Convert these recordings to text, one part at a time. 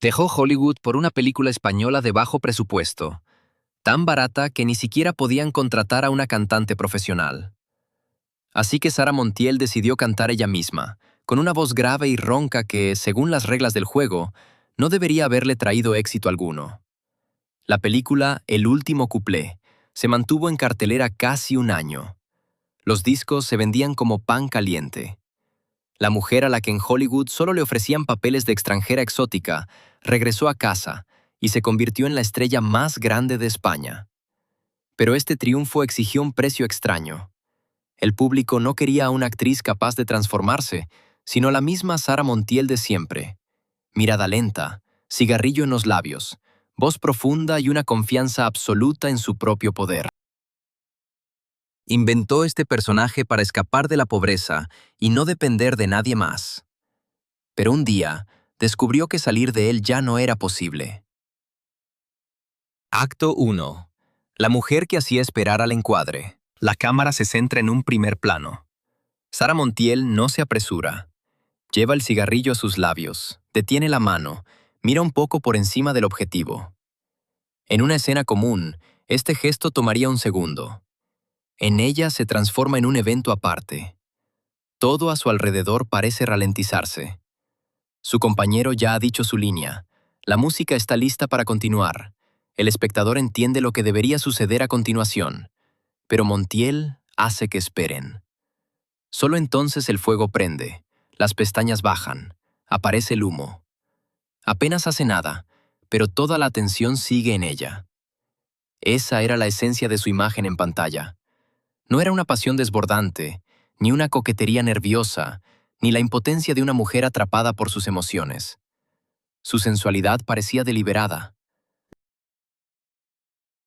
Dejó Hollywood por una película española de bajo presupuesto, tan barata que ni siquiera podían contratar a una cantante profesional. Así que Sara Montiel decidió cantar ella misma, con una voz grave y ronca que, según las reglas del juego, no debería haberle traído éxito alguno. La película El último cuplé se mantuvo en cartelera casi un año. Los discos se vendían como pan caliente. La mujer a la que en Hollywood solo le ofrecían papeles de extranjera exótica, regresó a casa y se convirtió en la estrella más grande de España. Pero este triunfo exigió un precio extraño. El público no quería a una actriz capaz de transformarse, sino la misma Sara Montiel de siempre. Mirada lenta, cigarrillo en los labios, voz profunda y una confianza absoluta en su propio poder. Inventó este personaje para escapar de la pobreza y no depender de nadie más. Pero un día, descubrió que salir de él ya no era posible. Acto 1. La mujer que hacía esperar al encuadre. La cámara se centra en un primer plano. Sara Montiel no se apresura. Lleva el cigarrillo a sus labios, detiene la mano, mira un poco por encima del objetivo. En una escena común, este gesto tomaría un segundo. En ella se transforma en un evento aparte. Todo a su alrededor parece ralentizarse. Su compañero ya ha dicho su línea. La música está lista para continuar. El espectador entiende lo que debería suceder a continuación. Pero Montiel hace que esperen. Solo entonces el fuego prende, las pestañas bajan, aparece el humo. Apenas hace nada, pero toda la atención sigue en ella. Esa era la esencia de su imagen en pantalla. No era una pasión desbordante, ni una coquetería nerviosa, ni la impotencia de una mujer atrapada por sus emociones. Su sensualidad parecía deliberada.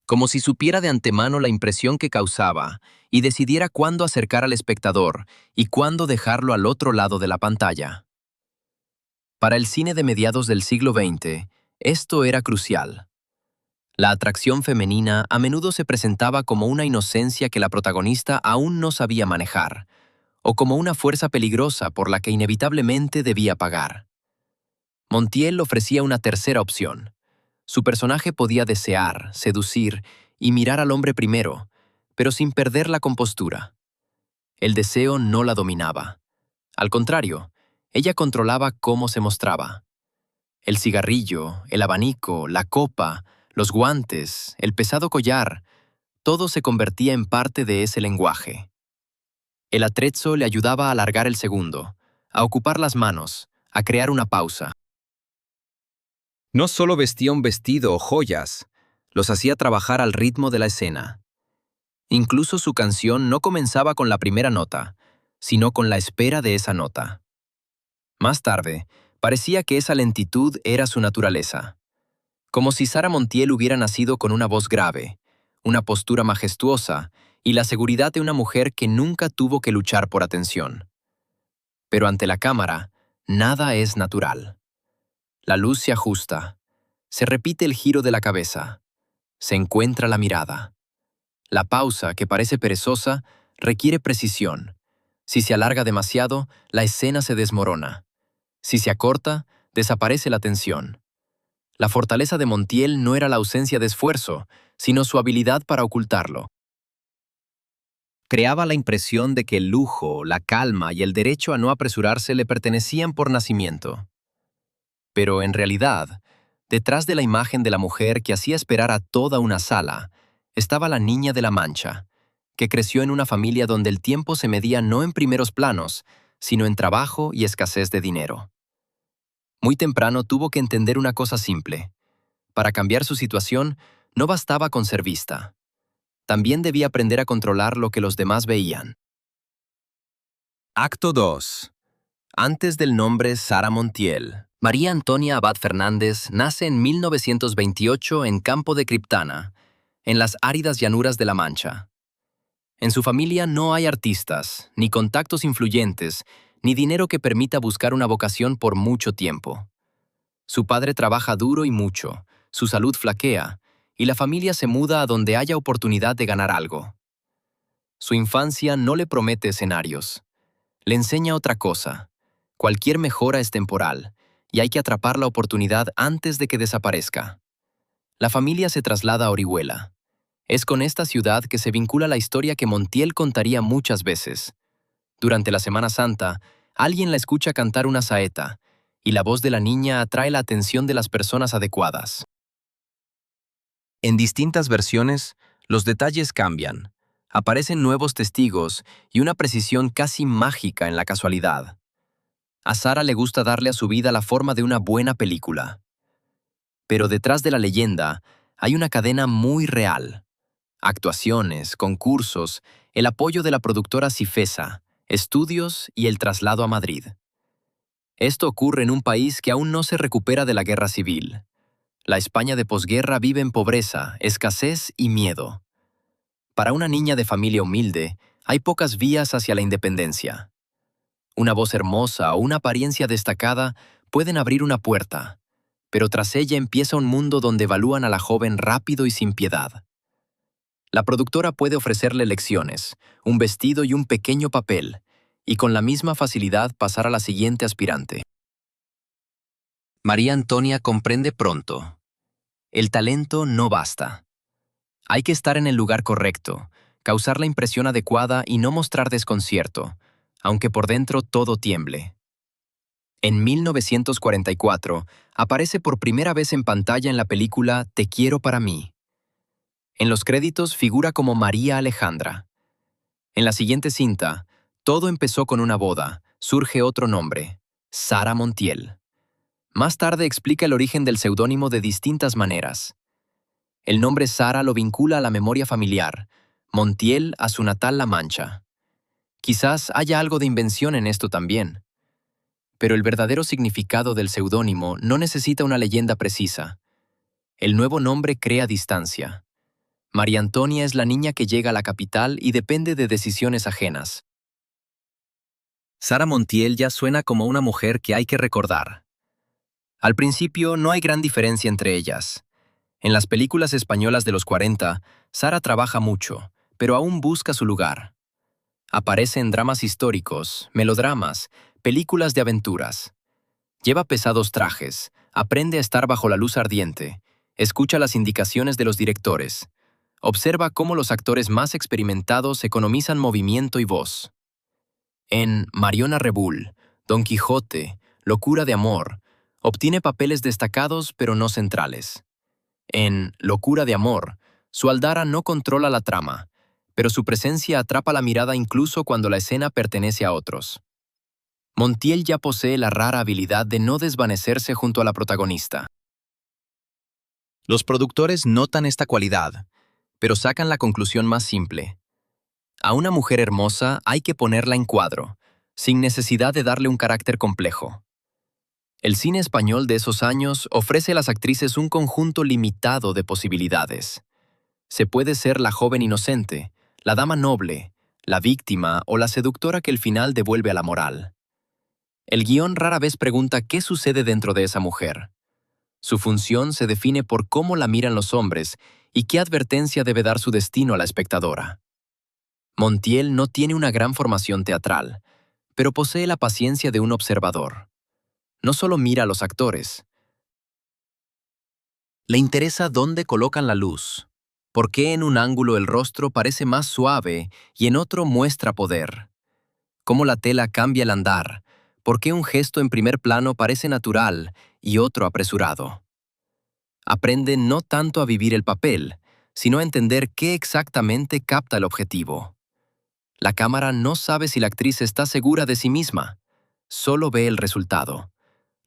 Como si supiera de antemano la impresión que causaba y decidiera cuándo acercar al espectador y cuándo dejarlo al otro lado de la pantalla. Para el cine de mediados del siglo XX, esto era crucial. La atracción femenina a menudo se presentaba como una inocencia que la protagonista aún no sabía manejar, o como una fuerza peligrosa por la que inevitablemente debía pagar. Montiel ofrecía una tercera opción. Su personaje podía desear, seducir y mirar al hombre primero, pero sin perder la compostura. El deseo no la dominaba. Al contrario, ella controlaba cómo se mostraba. El cigarrillo, el abanico, la copa, los guantes, el pesado collar, todo se convertía en parte de ese lenguaje. El atrezzo le ayudaba a alargar el segundo, a ocupar las manos, a crear una pausa. No solo vestía un vestido o joyas, los hacía trabajar al ritmo de la escena. Incluso su canción no comenzaba con la primera nota, sino con la espera de esa nota. Más tarde, parecía que esa lentitud era su naturaleza. Como si Sara Montiel hubiera nacido con una voz grave, una postura majestuosa y la seguridad de una mujer que nunca tuvo que luchar por atención. Pero ante la cámara, nada es natural. La luz se ajusta, se repite el giro de la cabeza, se encuentra la mirada. La pausa, que parece perezosa, requiere precisión. Si se alarga demasiado, la escena se desmorona. Si se acorta, desaparece la tensión. La fortaleza de Montiel no era la ausencia de esfuerzo, sino su habilidad para ocultarlo. Creaba la impresión de que el lujo, la calma y el derecho a no apresurarse le pertenecían por nacimiento. Pero en realidad, detrás de la imagen de la mujer que hacía esperar a toda una sala, estaba la niña de la Mancha, que creció en una familia donde el tiempo se medía no en primeros planos, sino en trabajo y escasez de dinero. Muy temprano tuvo que entender una cosa simple. Para cambiar su situación, no bastaba con ser vista. También debía aprender a controlar lo que los demás veían. Acto 2. Antes del nombre Sara Montiel. María Antonia Abad Fernández nace en 1928 en Campo de Criptana, en las áridas llanuras de La Mancha. En su familia no hay artistas, ni contactos influyentes, ni dinero que permita buscar una vocación por mucho tiempo. Su padre trabaja duro y mucho, su salud flaquea, y la familia se muda a donde haya oportunidad de ganar algo. Su infancia no le promete escenarios. Le enseña otra cosa. Cualquier mejora es temporal, y hay que atrapar la oportunidad antes de que desaparezca. La familia se traslada a Orihuela. Es con esta ciudad que se vincula la historia que Montiel contaría muchas veces. Durante la Semana Santa, alguien la escucha cantar una saeta, y la voz de la niña atrae la atención de las personas adecuadas. En distintas versiones, los detalles cambian. Aparecen nuevos testigos y una precisión casi mágica en la casualidad. A Sara le gusta darle a su vida la forma de una buena película. Pero detrás de la leyenda hay una cadena muy real. Actuaciones, concursos, el apoyo de la productora Cifesa, estudios y el traslado a Madrid. Esto ocurre en un país que aún no se recupera de la guerra civil. La España de posguerra vive en pobreza, escasez y miedo. Para una niña de familia humilde, hay pocas vías hacia la independencia. Una voz hermosa o una apariencia destacada pueden abrir una puerta, pero tras ella empieza un mundo donde evalúan a la joven rápido y sin piedad. La productora puede ofrecerle lecciones, un vestido y un pequeño papel, y con la misma facilidad pasar a la siguiente aspirante. María Antonia comprende pronto. El talento no basta. Hay que estar en el lugar correcto, causar la impresión adecuada y no mostrar desconcierto, aunque por dentro todo tiemble. En 1944, aparece por primera vez en pantalla en la película Te quiero para mí. En los créditos figura como María Alejandra. En la siguiente cinta, Todo empezó con una boda, surge otro nombre, Sara Montiel. Más tarde explica el origen del seudónimo de distintas maneras. El nombre Sara lo vincula a la memoria familiar, Montiel a su natal La Mancha. Quizás haya algo de invención en esto también. Pero el verdadero significado del seudónimo no necesita una leyenda precisa. El nuevo nombre crea distancia. María Antonia es la niña que llega a la capital y depende de decisiones ajenas. Sara Montiel ya suena como una mujer que hay que recordar. Al principio no hay gran diferencia entre ellas. En las películas españolas de los 40, Sara trabaja mucho, pero aún busca su lugar. Aparece en dramas históricos, melodramas, películas de aventuras. Lleva pesados trajes, aprende a estar bajo la luz ardiente, escucha las indicaciones de los directores, observa cómo los actores más experimentados economizan movimiento y voz. En Mariona Rebull, Don Quijote, Locura de amor, obtiene papeles destacados pero no centrales. En Locura de amor, su Aldara no controla la trama, pero su presencia atrapa la mirada incluso cuando la escena pertenece a otros. Montiel ya posee la rara habilidad de no desvanecerse junto a la protagonista. Los productores notan esta cualidad, pero sacan la conclusión más simple. A una mujer hermosa hay que ponerla en cuadro, sin necesidad de darle un carácter complejo. El cine español de esos años ofrece a las actrices un conjunto limitado de posibilidades. Se puede ser la joven inocente, la dama noble, la víctima o la seductora que el final devuelve a la moral. El guión rara vez pregunta qué sucede dentro de esa mujer. Su función se define por cómo la miran los hombres y qué advertencia debe dar su destino a la espectadora. Montiel no tiene una gran formación teatral, pero posee la paciencia de un observador. No solo mira a los actores. Le interesa dónde colocan la luz, por qué en un ángulo el rostro parece más suave y en otro muestra poder, cómo la tela cambia el andar, por qué un gesto en primer plano parece natural y otro apresurado. Aprende no tanto a vivir el papel, sino a entender qué exactamente capta el objetivo. La cámara no sabe si la actriz está segura de sí misma, solo ve el resultado.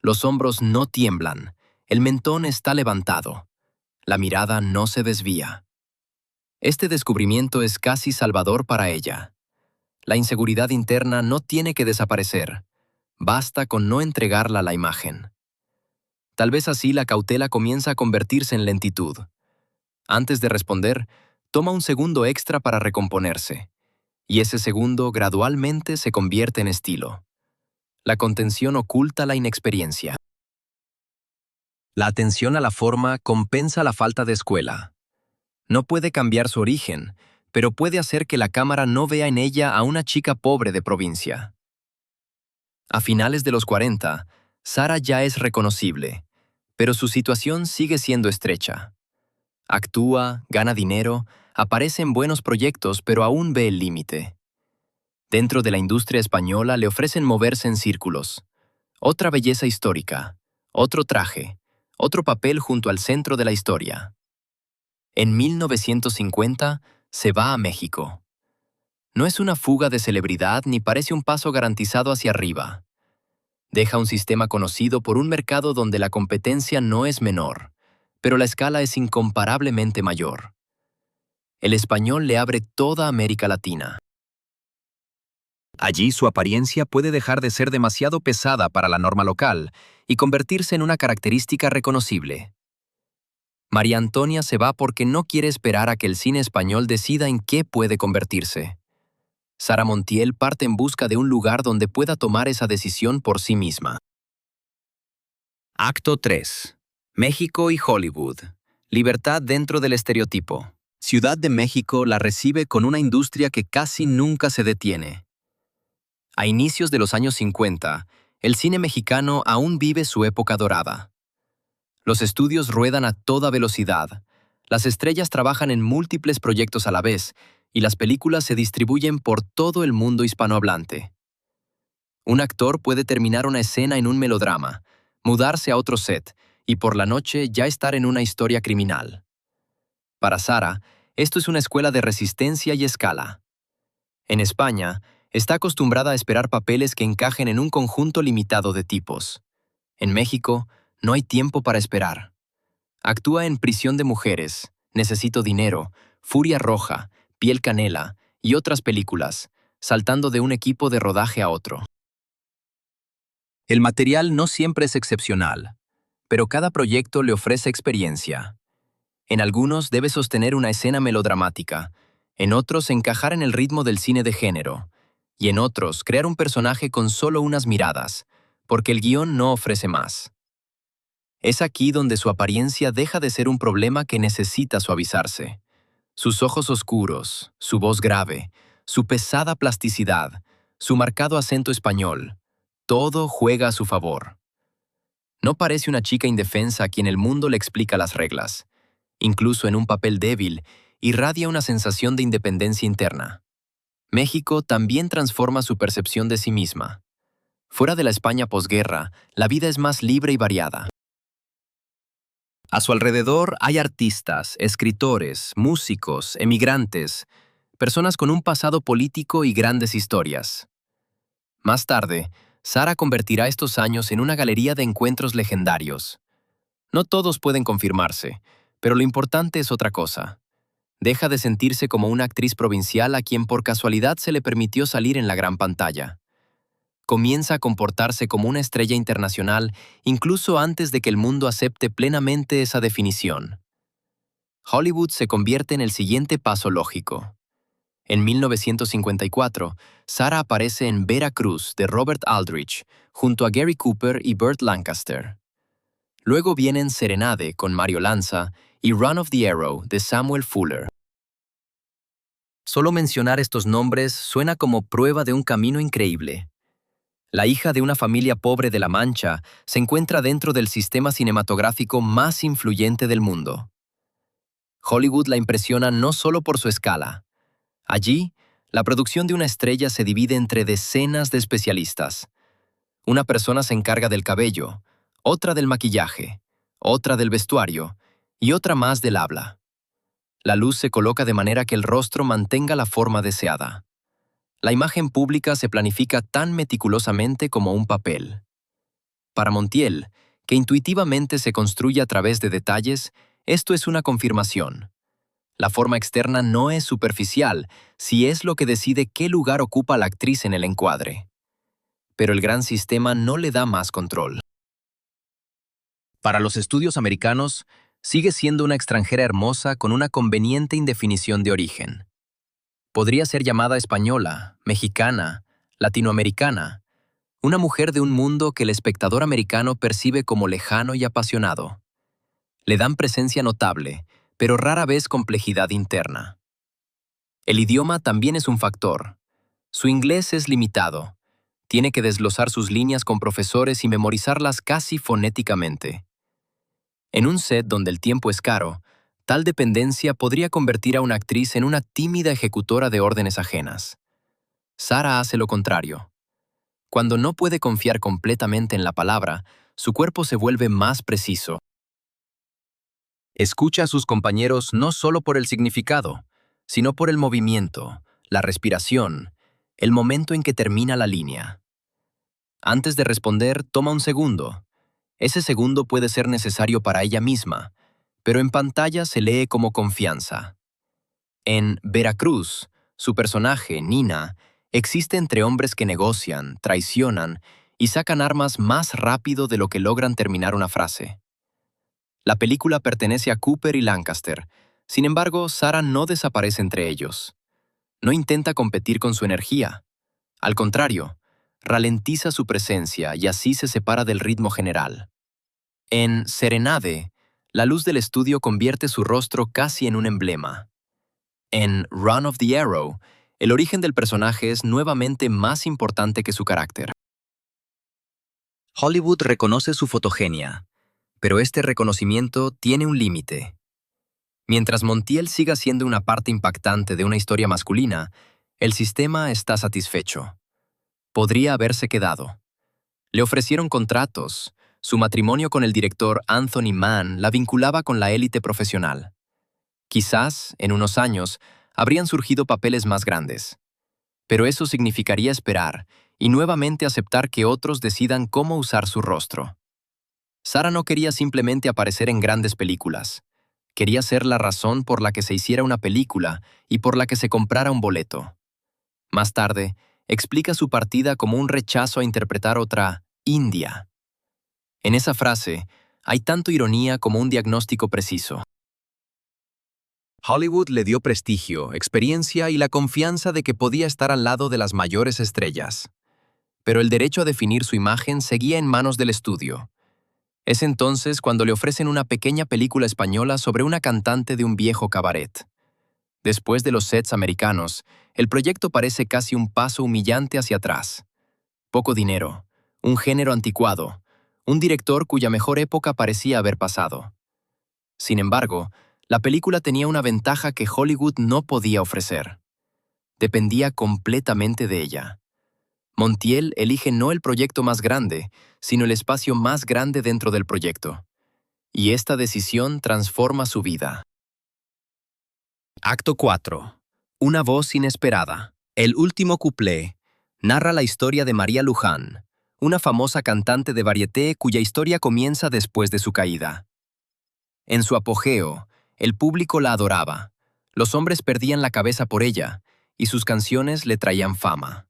Los hombros no tiemblan, el mentón está levantado, la mirada no se desvía. Este descubrimiento es casi salvador para ella. La inseguridad interna no tiene que desaparecer, basta con no entregarla a la imagen. Tal vez así la cautela comienza a convertirse en lentitud. Antes de responder, toma un segundo extra para recomponerse, y ese segundo gradualmente se convierte en estilo. La contención oculta la inexperiencia. La atención a la forma compensa la falta de escuela. No puede cambiar su origen, pero puede hacer que la cámara no vea en ella a una chica pobre de provincia. A finales de los 40, Sara ya es reconocible, pero su situación sigue siendo estrecha. Actúa, gana dinero, aparece en buenos proyectos, pero aún ve el límite. Dentro de la industria española le ofrecen moverse en círculos. Otra belleza histórica, otro traje, otro papel junto al centro de la historia. En 1950 se va a México. No es una fuga de celebridad ni parece un paso garantizado hacia arriba. Deja un sistema conocido por un mercado donde la competencia no es menor, pero la escala es incomparablemente mayor. El español le abre toda América Latina. Allí su apariencia puede dejar de ser demasiado pesada para la norma local y convertirse en una característica reconocible. María Antonia se va porque no quiere esperar a que el cine español decida en qué puede convertirse. Sara Montiel parte en busca de un lugar donde pueda tomar esa decisión por sí misma. Acto 3. México y Hollywood. Libertad dentro del estereotipo. Ciudad de México la recibe con una industria que casi nunca se detiene. A inicios de los años 50, el cine mexicano aún vive su época dorada. Los estudios ruedan a toda velocidad, las estrellas trabajan en múltiples proyectos a la vez y las películas se distribuyen por todo el mundo hispanohablante. Un actor puede terminar una escena en un melodrama, mudarse a otro set y por la noche ya estar en una historia criminal. Para Sara, esto es una escuela de resistencia y escala. En España, está acostumbrada a esperar papeles que encajen en un conjunto limitado de tipos. En México, no hay tiempo para esperar. Actúa en Prisión de Mujeres, Necesito Dinero, Furia Roja, Piel Canela y otras películas, saltando de un equipo de rodaje a otro. El material no siempre es excepcional, pero cada proyecto le ofrece experiencia. En algunos debe sostener una escena melodramática, en otros encajar en el ritmo del cine de género, y en otros crear un personaje con solo unas miradas, porque el guión no ofrece más. Es aquí donde su apariencia deja de ser un problema que necesita suavizarse. Sus ojos oscuros, su voz grave, su pesada plasticidad, su marcado acento español, todo juega a su favor. No parece una chica indefensa a quien el mundo le explica las reglas. Incluso en un papel débil, irradia una sensación de independencia interna. México también transforma su percepción de sí misma. Fuera de la España posguerra, la vida es más libre y variada. A su alrededor hay artistas, escritores, músicos, emigrantes, personas con un pasado político y grandes historias. Más tarde, Sara convertirá estos años en una galería de encuentros legendarios. No todos pueden confirmarse, pero lo importante es otra cosa. Deja de sentirse como una actriz provincial a quien por casualidad se le permitió salir en la gran pantalla. Comienza a comportarse como una estrella internacional incluso antes de que el mundo acepte plenamente esa definición. Hollywood se convierte en el siguiente paso lógico. En 1954, Sara aparece en Veracruz de Robert Aldrich, junto a Gary Cooper y Burt Lancaster. Luego vienen Serenade con Mario Lanza y Run of the Arrow de Samuel Fuller. Solo mencionar estos nombres suena como prueba de un camino increíble. La hija de una familia pobre de La Mancha se encuentra dentro del sistema cinematográfico más influyente del mundo. Hollywood la impresiona no solo por su escala. Allí, la producción de una estrella se divide entre decenas de especialistas. Una persona se encarga del cabello, otra del maquillaje, otra del vestuario y otra más del habla. La luz se coloca de manera que el rostro mantenga la forma deseada. La imagen pública se planifica tan meticulosamente como un papel. Para Montiel, que intuitivamente se construye a través de detalles, esto es una confirmación. La forma externa no es superficial, si es lo que decide qué lugar ocupa la actriz en el encuadre. Pero el gran sistema no le da más control. Para los estudios americanos, sigue siendo una extranjera hermosa con una conveniente indefinición de origen. Podría ser llamada española, mexicana, latinoamericana, una mujer de un mundo que el espectador americano percibe como lejano y apasionado. Le dan presencia notable, pero rara vez complejidad interna. El idioma también es un factor. Su inglés es limitado, Tiene que desglosar sus líneas con profesores y memorizarlas casi fonéticamente. En un set donde el tiempo es caro, tal dependencia podría convertir a una actriz en una tímida ejecutora de órdenes ajenas. Sara hace lo contrario. Cuando no puede confiar completamente en la palabra, su cuerpo se vuelve más preciso. Escucha a sus compañeros no solo por el significado, sino por el movimiento, la respiración, el momento en que termina la línea. Antes de responder, toma un segundo. Ese segundo puede ser necesario para ella misma, pero en pantalla se lee como confianza. En Veracruz, su personaje, Nina, existe entre hombres que negocian, traicionan y sacan armas más rápido de lo que logran terminar una frase. La película pertenece a Cooper y Lancaster. Sin embargo, Sarah no desaparece entre ellos. No intenta competir con su energía. Al contrario, ralentiza su presencia y así se separa del ritmo general. En Serenade, la luz del estudio convierte su rostro casi en un emblema. En Run of the Arrow, el origen del personaje es nuevamente más importante que su carácter. Hollywood reconoce su fotogenia, pero este reconocimiento tiene un límite. Mientras Montiel siga siendo una parte impactante de una historia masculina, el sistema está satisfecho. Podría haberse quedado. Le ofrecieron contratos. Su matrimonio con el director Anthony Mann la vinculaba con la élite profesional. Quizás, en unos años, habrían surgido papeles más grandes. Pero eso significaría esperar y nuevamente aceptar que otros decidan cómo usar su rostro. Sara no quería simplemente aparecer en grandes películas. Quería ser la razón por la que se hiciera una película y por la que se comprara un boleto. Más tarde, explica su partida como un rechazo a interpretar otra India. En esa frase, hay tanto ironía como un diagnóstico preciso. Hollywood le dio prestigio, experiencia y la confianza de que podía estar al lado de las mayores estrellas. Pero el derecho a definir su imagen seguía en manos del estudio. Es entonces cuando le ofrecen una pequeña película española sobre una cantante de un viejo cabaret. Después de los sets americanos, el proyecto parece casi un paso humillante hacia atrás. Poco dinero, un género anticuado, un director cuya mejor época parecía haber pasado. Sin embargo, la película tenía una ventaja que Hollywood no podía ofrecer. Dependía completamente de ella. Montiel elige no el proyecto más grande, sino el espacio más grande dentro del proyecto. Y esta decisión transforma su vida. Acto 4. Una voz inesperada. El último cuplé narra la historia de María Luján, una famosa cantante de varieté cuya historia comienza después de su caída. En su apogeo, el público la adoraba. Los hombres perdían la cabeza por ella, y sus canciones le traían fama.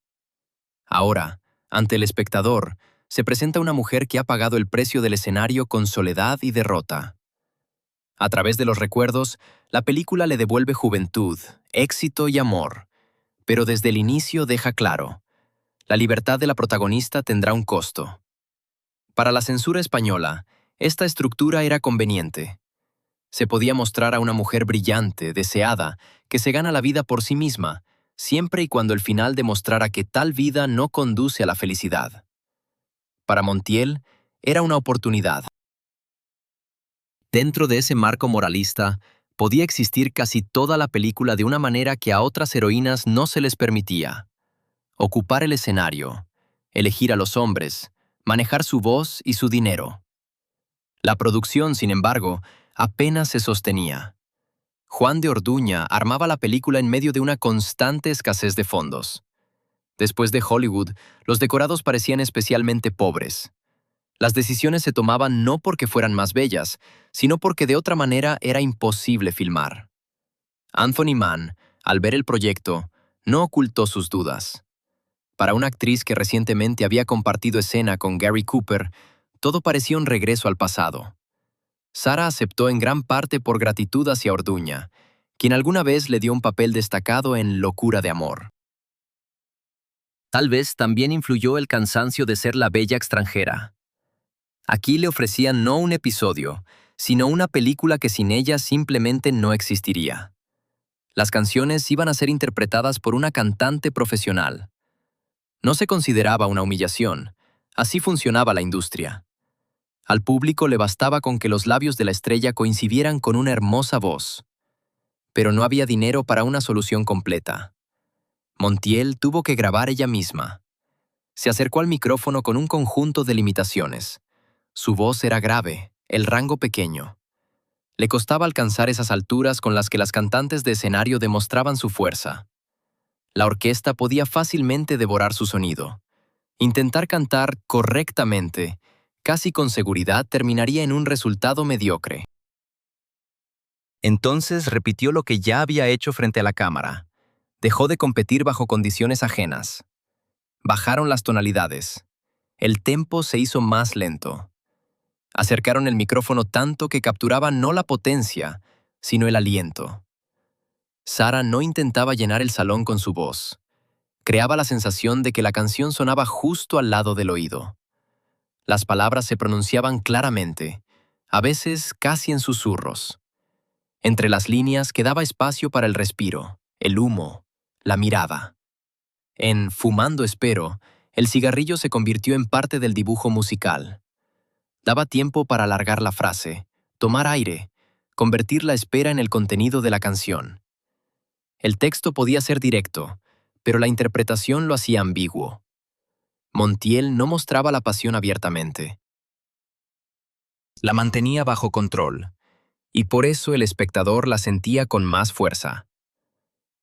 Ahora, ante el espectador, se presenta una mujer que ha pagado el precio del escenario con soledad y derrota. A través de los recuerdos, la película le devuelve juventud, éxito y amor. Pero desde el inicio deja claro, la libertad de la protagonista tendrá un costo. Para la censura española, esta estructura era conveniente. Se podía mostrar a una mujer brillante, deseada, que se gana la vida por sí misma, siempre y cuando el final demostrara que tal vida no conduce a la felicidad. Para Montiel, era una oportunidad. Dentro de ese marco moralista, podía existir casi toda la película de una manera que a otras heroínas no se les permitía. Ocupar el escenario, elegir a los hombres, manejar su voz y su dinero. La producción, sin embargo, apenas se sostenía. Juan de Orduña armaba la película en medio de una constante escasez de fondos. Después de Hollywood, los decorados parecían especialmente pobres. Las decisiones se tomaban no porque fueran más bellas, sino porque de otra manera era imposible filmar. Anthony Mann, al ver el proyecto, no ocultó sus dudas. Para una actriz que recientemente había compartido escena con Gary Cooper, todo parecía un regreso al pasado. Sara aceptó en gran parte por gratitud hacia Orduña, quien alguna vez le dio un papel destacado en Locura de amor. Tal vez también influyó el cansancio de ser la bella extranjera. Aquí le ofrecían no un episodio, sino una película que sin ella simplemente no existiría. Las canciones iban a ser interpretadas por una cantante profesional. No se consideraba una humillación. Así funcionaba la industria. Al público le bastaba con que los labios de la estrella coincidieran con una hermosa voz. Pero no había dinero para una solución completa. Montiel tuvo que grabar ella misma. Se acercó al micrófono con un conjunto de limitaciones. Su voz era grave, el rango pequeño. Le costaba alcanzar esas alturas con las que las cantantes de escenario demostraban su fuerza. La orquesta podía fácilmente devorar su sonido. Intentar cantar correctamente, casi con seguridad, terminaría en un resultado mediocre. Entonces repitió lo que ya había hecho frente a la cámara. Dejó de competir bajo condiciones ajenas. Bajaron las tonalidades. El tempo se hizo más lento. Acercaron el micrófono tanto que capturaba no la potencia, sino el aliento. Sara no intentaba llenar el salón con su voz. Creaba la sensación de que la canción sonaba justo al lado del oído. Las palabras se pronunciaban claramente, a veces casi en susurros. Entre las líneas quedaba espacio para el respiro, el humo, la mirada. En Fumando Espero, el cigarrillo se convirtió en parte del dibujo musical. Daba tiempo para alargar la frase, tomar aire, convertir la espera en el contenido de la canción. El texto podía ser directo, pero la interpretación lo hacía ambiguo. Montiel no mostraba la pasión abiertamente. La mantenía bajo control, y por eso el espectador la sentía con más fuerza.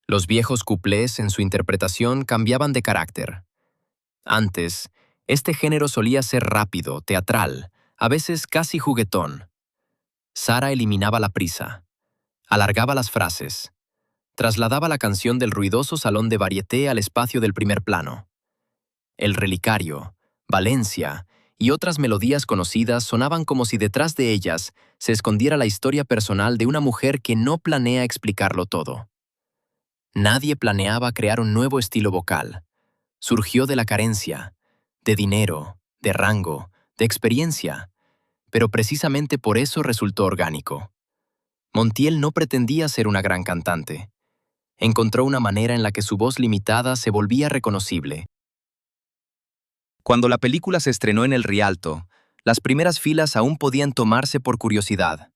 Los viejos cuplés en su interpretación cambiaban de carácter. Antes, este género solía ser rápido, teatral, a veces casi juguetón. Sara eliminaba la prisa, alargaba las frases, trasladaba la canción del ruidoso salón de varieté al espacio del primer plano. El Relicario, Valencia y otras melodías conocidas sonaban como si detrás de ellas se escondiera la historia personal de una mujer que no planea explicarlo todo. Nadie planeaba crear un nuevo estilo vocal. Surgió de la carencia, de dinero, de rango, de experiencia, pero precisamente por eso resultó orgánico. Montiel no pretendía ser una gran cantante. Encontró una manera en la que su voz limitada se volvía reconocible. Cuando la película se estrenó en el Rialto, las primeras filas aún podían tomarse por curiosidad.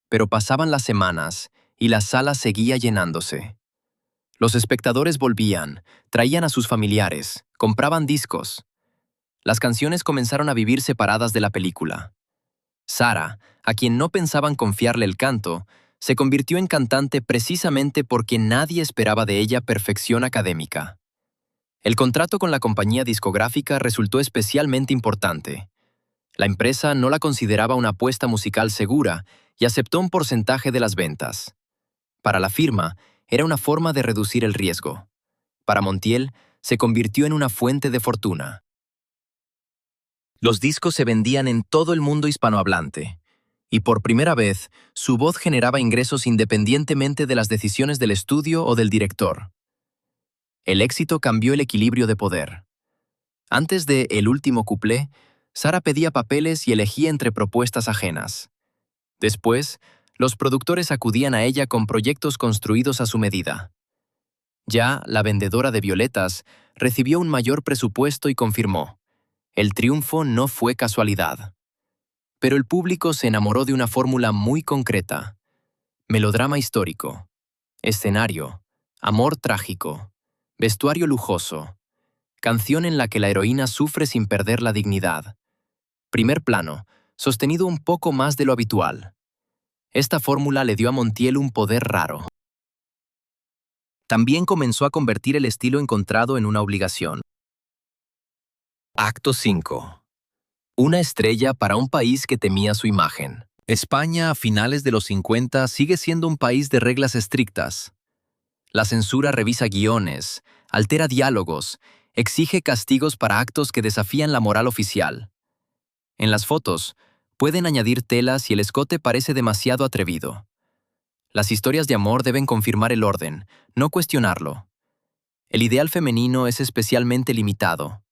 Pero pasaban las semanas y la sala seguía llenándose. Los espectadores volvían, traían a sus familiares, compraban discos. Las canciones comenzaron a vivir separadas de la película. Sara, a quien no pensaban confiarle el canto, se convirtió en cantante precisamente porque nadie esperaba de ella perfección académica. El contrato con la compañía discográfica resultó especialmente importante. La empresa no la consideraba una apuesta musical segura y aceptó un porcentaje de las ventas. Para la firma, era una forma de reducir el riesgo. Para Montiel, se convirtió en una fuente de fortuna. Los discos se vendían en todo el mundo hispanohablante, y por primera vez, su voz generaba ingresos independientemente de las decisiones del estudio o del director. El éxito cambió el equilibrio de poder. Antes de El último cuplé, Sara pedía papeles y elegía entre propuestas ajenas. Después, los productores acudían a ella con proyectos construidos a su medida. Ya, la vendedora de violetas recibió un mayor presupuesto y confirmó: el triunfo no fue casualidad. Pero el público se enamoró de una fórmula muy concreta: melodrama histórico, escenario, amor trágico, vestuario lujoso, canción en la que la heroína sufre sin perder la dignidad. Primer plano, sostenido un poco más de lo habitual. Esta fórmula le dio a Montiel un poder raro. También comenzó a convertir el estilo encontrado en una obligación. Acto 5. Una estrella para un país que temía su imagen. España a finales de los 50 sigue siendo un país de reglas estrictas. La censura revisa guiones, altera diálogos, exige castigos para actos que desafían la moral oficial. En las fotos, pueden añadir telas y el escote parece demasiado atrevido. Las historias de amor deben confirmar el orden, no cuestionarlo. El ideal femenino es especialmente limitado.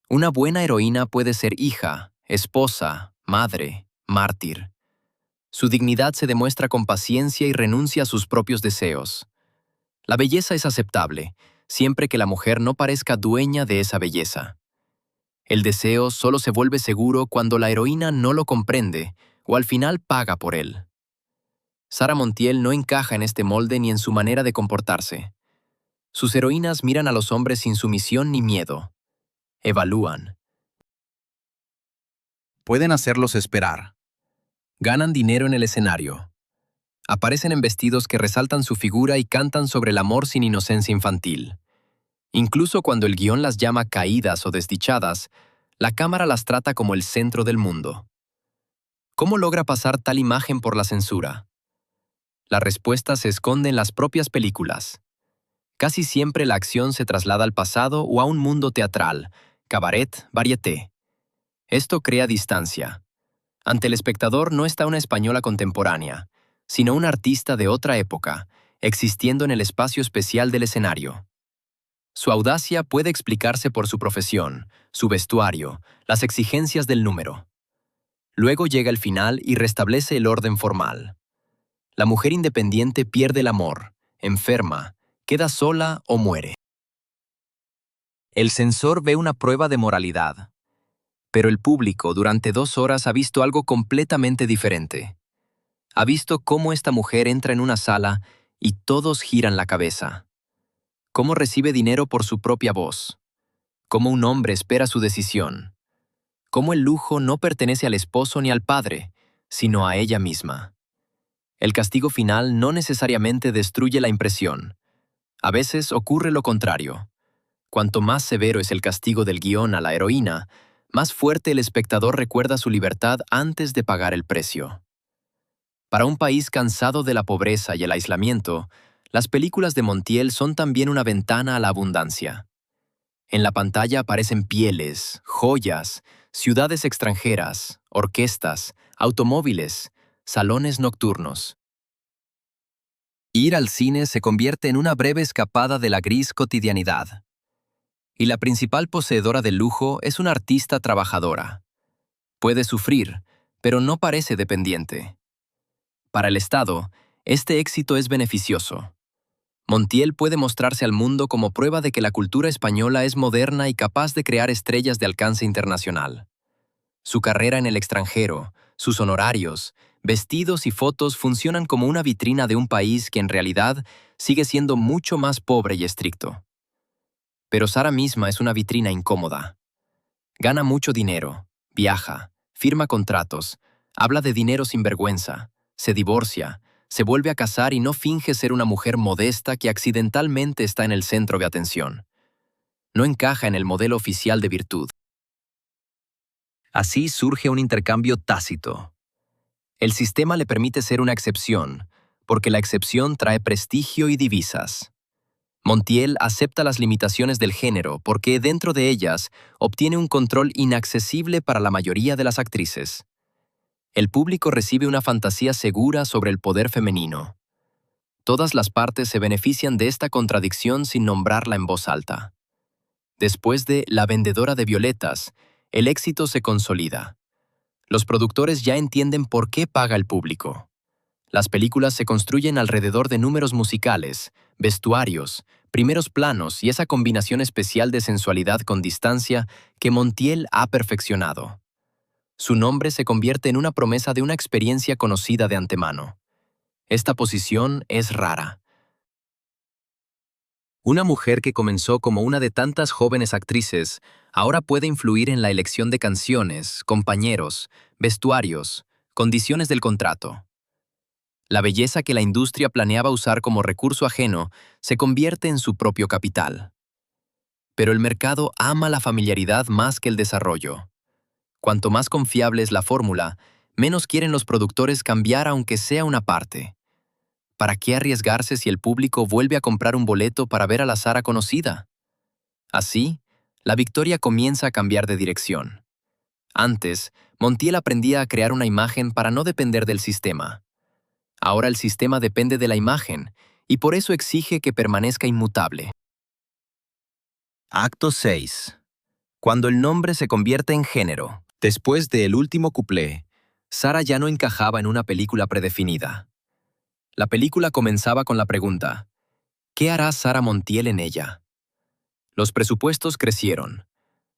Una buena heroína puede ser hija, esposa, madre, mártir. Su dignidad se demuestra con paciencia y renuncia a sus propios deseos. La belleza es aceptable, siempre que la mujer no parezca dueña de esa belleza. El deseo solo se vuelve seguro cuando la heroína no lo comprende o al final paga por él. Sara Montiel no encaja en este molde ni en su manera de comportarse. Sus heroínas miran a los hombres sin sumisión ni miedo. Evalúan. Pueden hacerlos esperar. Ganan dinero en el escenario. Aparecen en vestidos que resaltan su figura y cantan sobre el amor sin inocencia infantil. Incluso cuando el guión las llama caídas o desdichadas, la cámara las trata como el centro del mundo. ¿Cómo logra pasar tal imagen por la censura? La respuesta se esconde en las propias películas. Casi siempre la acción se traslada al pasado o a un mundo teatral, cabaret, varieté. Esto crea distancia. Ante el espectador no está una española contemporánea, sino un artista de otra época, existiendo en el espacio especial del escenario. Su audacia puede explicarse por su profesión, su vestuario, las exigencias del número. Luego llega el final y restablece el orden formal. La mujer independiente pierde el amor, enferma, queda sola o muere. El censor ve una prueba de moralidad, pero el público durante 2 horas ha visto algo completamente diferente. Ha visto cómo esta mujer entra en una sala y todos giran la cabeza. Cómo recibe dinero por su propia voz. Cómo un hombre espera su decisión. Cómo el lujo no pertenece al esposo ni al padre, sino a ella misma. El castigo final no necesariamente destruye la impresión. A veces ocurre lo contrario. Cuanto más severo es el castigo del guión a la heroína, más fuerte el espectador recuerda su libertad antes de pagar el precio. Para un país cansado de la pobreza y el aislamiento, las películas de Montiel son también una ventana a la abundancia. En la pantalla aparecen pieles, joyas, ciudades extranjeras, orquestas, automóviles, salones nocturnos. Ir al cine se convierte en una breve escapada de la gris cotidianidad. Y la principal poseedora del lujo es una artista trabajadora. Puede sufrir, pero no parece dependiente. Para el Estado, este éxito es beneficioso. Montiel puede mostrarse al mundo como prueba de que la cultura española es moderna y capaz de crear estrellas de alcance internacional. Su carrera en el extranjero, sus honorarios, vestidos y fotos funcionan como una vitrina de un país que en realidad sigue siendo mucho más pobre y estricto. Pero Sara misma es una vitrina incómoda. Gana mucho dinero, viaja, firma contratos, habla de dinero sin vergüenza, se divorcia, se vuelve a casar y no finge ser una mujer modesta que accidentalmente está en el centro de atención. No encaja en el modelo oficial de virtud. Así surge un intercambio tácito. El sistema le permite ser una excepción, porque la excepción trae prestigio y divisas. Montiel acepta las limitaciones del género porque dentro de ellas obtiene un control inaccesible para la mayoría de las actrices. El público recibe una fantasía segura sobre el poder femenino. Todas las partes se benefician de esta contradicción sin nombrarla en voz alta. Después de La vendedora de violetas, el éxito se consolida. Los productores ya entienden por qué paga el público. Las películas se construyen alrededor de números musicales, vestuarios, primeros planos y esa combinación especial de sensualidad con distancia que Montiel ha perfeccionado. Su nombre se convierte en una promesa de una experiencia conocida de antemano. Esta posición es rara. Una mujer que comenzó como una de tantas jóvenes actrices, ahora puede influir en la elección de canciones, compañeros, vestuarios, condiciones del contrato. La belleza que la industria planeaba usar como recurso ajeno se convierte en su propio capital. Pero el mercado ama la familiaridad más que el desarrollo. Cuanto más confiable es la fórmula, menos quieren los productores cambiar aunque sea una parte. ¿Para qué arriesgarse si el público vuelve a comprar un boleto para ver a la Sara conocida? Así, la victoria comienza a cambiar de dirección. Antes, Montiel aprendía a crear una imagen para no depender del sistema. Ahora el sistema depende de la imagen, y por eso exige que permanezca inmutable. Acto 6. Cuando el nombre se convierte en género. Después del último cuplé, Sara ya no encajaba en una película predefinida. La película comenzaba con la pregunta: ¿qué hará Sara Montiel en ella? Los presupuestos crecieron.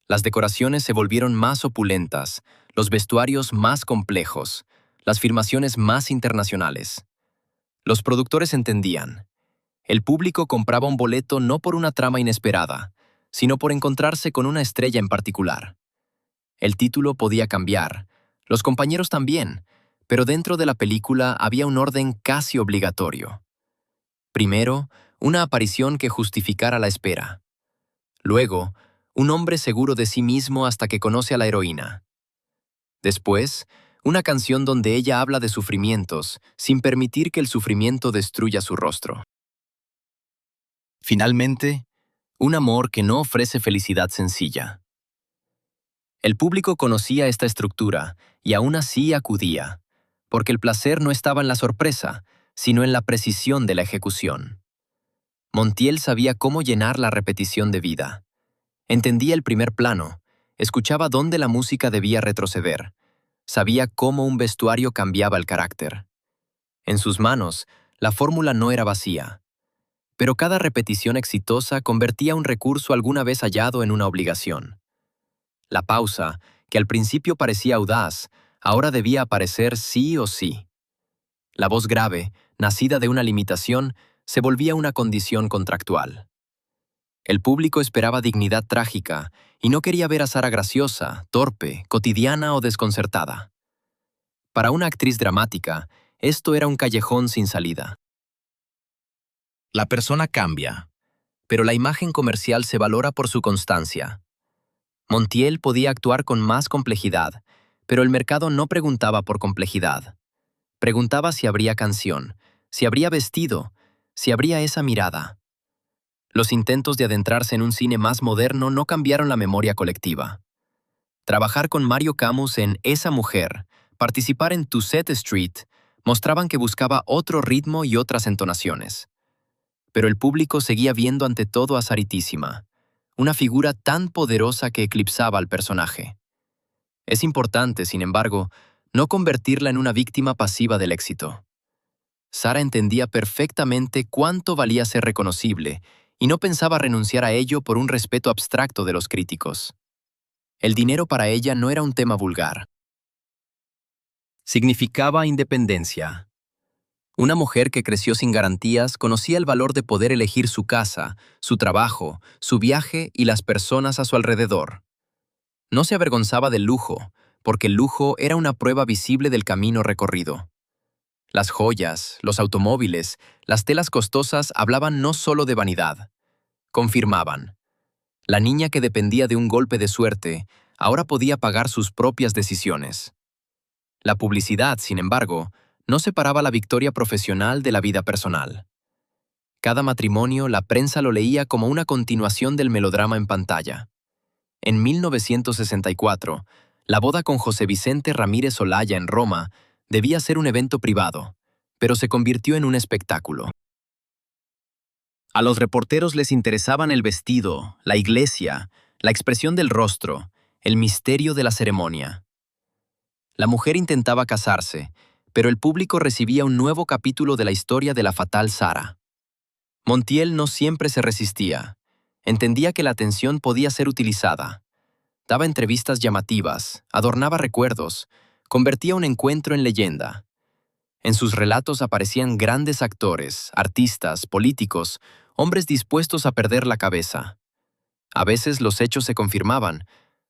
Las decoraciones se volvieron más opulentas, los vestuarios más complejos, las filmaciones más internacionales. Los productores entendían. El público compraba un boleto no por una trama inesperada, sino por encontrarse con una estrella en particular. El título podía cambiar, los compañeros también, pero dentro de la película había un orden casi obligatorio. Primero, una aparición que justificara la espera. Luego, un hombre seguro de sí mismo hasta que conoce a la heroína. Después, una canción donde ella habla de sufrimientos, sin permitir que el sufrimiento destruya su rostro. Finalmente, un amor que no ofrece felicidad sencilla. El público conocía esta estructura y aún así acudía, porque el placer no estaba en la sorpresa, sino en la precisión de la ejecución. Montiel sabía cómo llenar la repetición de vida. Entendía el primer plano, escuchaba dónde la música debía retroceder, sabía cómo un vestuario cambiaba el carácter. En sus manos, la fórmula no era vacía, pero cada repetición exitosa convertía un recurso alguna vez hallado en una obligación. La pausa, que al principio parecía audaz, ahora debía aparecer sí o sí. La voz grave, nacida de una limitación, se volvía una condición contractual. El público esperaba dignidad trágica y no quería ver a Sara graciosa, torpe, cotidiana o desconcertada. Para una actriz dramática, esto era un callejón sin salida. La persona cambia. Pero la imagen comercial se valora por su constancia. Montiel podía actuar con más complejidad, pero el mercado no preguntaba por complejidad. Preguntaba si habría canción, si habría vestido, si habría esa mirada. Los intentos de adentrarse en un cine más moderno no cambiaron la memoria colectiva. Trabajar con Mario Camus en Esa mujer, participar en Toussaint Street, mostraban que buscaba otro ritmo y otras entonaciones. Pero el público seguía viendo ante todo a Saritísima, una figura tan poderosa que eclipsaba al personaje. Es importante, sin embargo, no convertirla en una víctima pasiva del éxito. Sara entendía perfectamente cuánto valía ser reconocible y no pensaba renunciar a ello por un respeto abstracto de los críticos. El dinero para ella no era un tema vulgar. Significaba independencia. Una mujer que creció sin garantías conocía el valor de poder elegir su casa, su trabajo, su viaje y las personas a su alrededor. No se avergonzaba del lujo, porque el lujo era una prueba visible del camino recorrido. Las joyas, los automóviles, las telas costosas hablaban no solo de vanidad. Confirmaban. La niña que dependía de un golpe de suerte ahora podía pagar sus propias decisiones. La publicidad, sin embargo, no separaba la victoria profesional de la vida personal. Cada matrimonio la prensa lo leía como una continuación del melodrama en pantalla. En 1964, la boda con José Vicente Ramírez Olaya en Roma debía ser un evento privado, pero se convirtió en un espectáculo. A los reporteros les interesaban el vestido, la iglesia, la expresión del rostro, el misterio de la ceremonia. La mujer intentaba casarse, pero el público recibía un nuevo capítulo de la historia de la fatal Sara. Montiel no siempre se resistía. Entendía que la atención podía ser utilizada. Daba entrevistas llamativas, adornaba recuerdos, convertía un encuentro en leyenda. En sus relatos aparecían grandes actores, artistas, políticos, hombres dispuestos a perder la cabeza. A veces los hechos se confirmaban,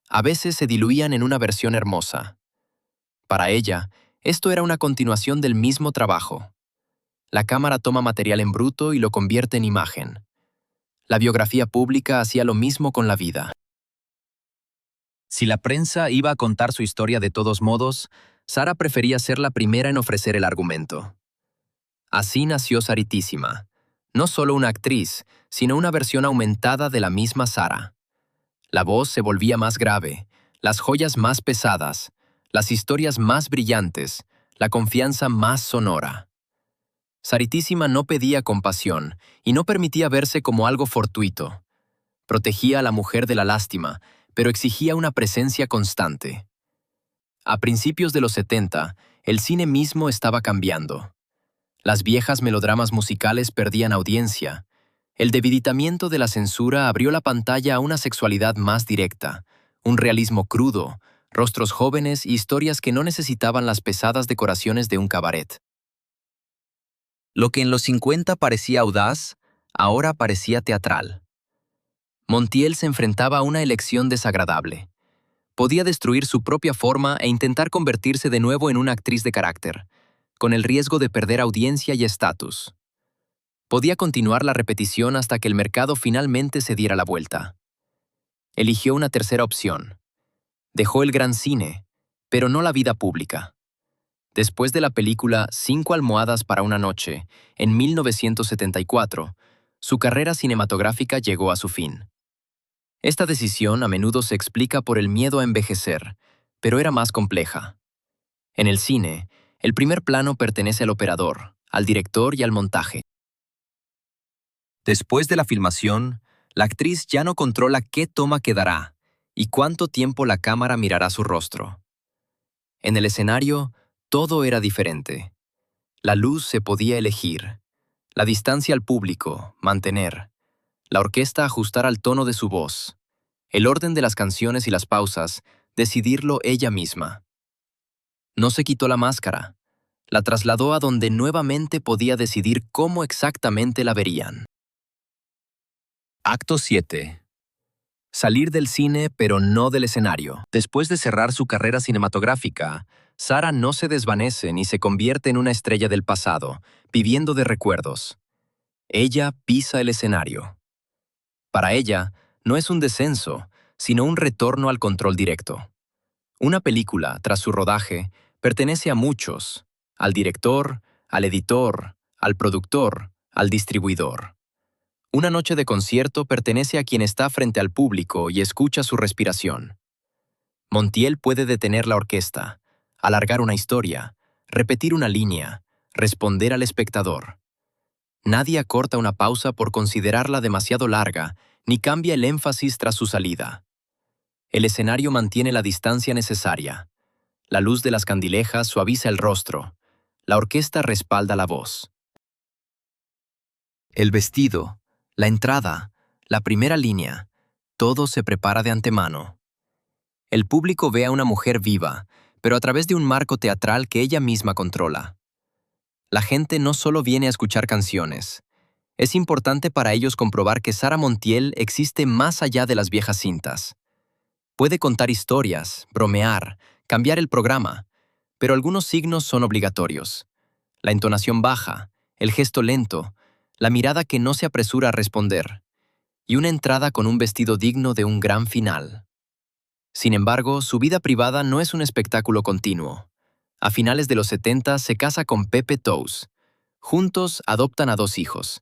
a veces se diluían en una versión hermosa. Para ella, esto era una continuación del mismo trabajo. La cámara toma material en bruto y lo convierte en imagen. La biografía pública hacía lo mismo con la vida. Si la prensa iba a contar su historia de todos modos, Sara prefería ser la primera en ofrecer el argumento. Así nació Saritísima, no solo una actriz, sino una versión aumentada de la misma Sara. La voz se volvía más grave, las joyas más pesadas, las historias más brillantes, la confianza más sonora. Saritísima no pedía compasión y no permitía verse como algo fortuito. Protegía a la mujer de la lástima, pero exigía una presencia constante. A principios de los 70, el cine mismo estaba cambiando. Las viejas melodramas musicales perdían audiencia. El debilitamiento de la censura abrió la pantalla a una sexualidad más directa, un realismo crudo, rostros jóvenes y historias que no necesitaban las pesadas decoraciones de un cabaret. Lo que en los 50 parecía audaz, ahora parecía teatral. Montiel se enfrentaba a una elección desagradable. Podía destruir su propia forma e intentar convertirse de nuevo en una actriz de carácter, con el riesgo de perder audiencia y estatus. Podía continuar la repetición hasta que el mercado finalmente se diera la vuelta. Eligió una tercera opción. Dejó el gran cine, pero no la vida pública. Después de la película 5 almohadas para una noche, en 1974, su carrera cinematográfica llegó a su fin. Esta decisión a menudo se explica por el miedo a envejecer, pero era más compleja. En el cine, el primer plano pertenece al operador, al director y al montaje. Después de la filmación, la actriz ya no controla qué toma quedará y cuánto tiempo la cámara mirará su rostro. En el escenario, todo era diferente. La luz se podía elegir, la distancia al público, mantener, la orquesta ajustar al tono de su voz, el orden de las canciones y las pausas, decidirlo ella misma. No se quitó la máscara, la trasladó a donde nuevamente podía decidir cómo exactamente la verían. Acto 7. Salir del cine, pero no del escenario. Después de cerrar su carrera cinematográfica, Sara no se desvanece ni se convierte en una estrella del pasado, viviendo de recuerdos. Ella pisa el escenario. Para ella, no es un descenso, sino un retorno al control directo. Una película, tras su rodaje, pertenece a muchos, al director, al editor, al productor, al distribuidor. Una noche de concierto pertenece a quien está frente al público y escucha su respiración. Montiel puede detener la orquesta, alargar una historia, repetir una línea, responder al espectador. Nadie acorta una pausa por considerarla demasiado larga, ni cambia el énfasis tras su salida. El escenario mantiene la distancia necesaria. La luz de las candilejas suaviza el rostro. La orquesta respalda la voz. El vestido, la entrada, la primera línea, todo se prepara de antemano. El público ve a una mujer viva, pero a través de un marco teatral que ella misma controla. La gente no solo viene a escuchar canciones. Es importante para ellos comprobar que Sara Montiel existe más allá de las viejas cintas. Puede contar historias, bromear, cambiar el programa, pero algunos signos son obligatorios. La entonación baja, el gesto lento, la mirada que no se apresura a responder, y una entrada con un vestido digno de un gran final. Sin embargo, su vida privada no es un espectáculo continuo. A finales de los 70 se casa con Pepe Tous. Juntos adoptan a 2 hijos.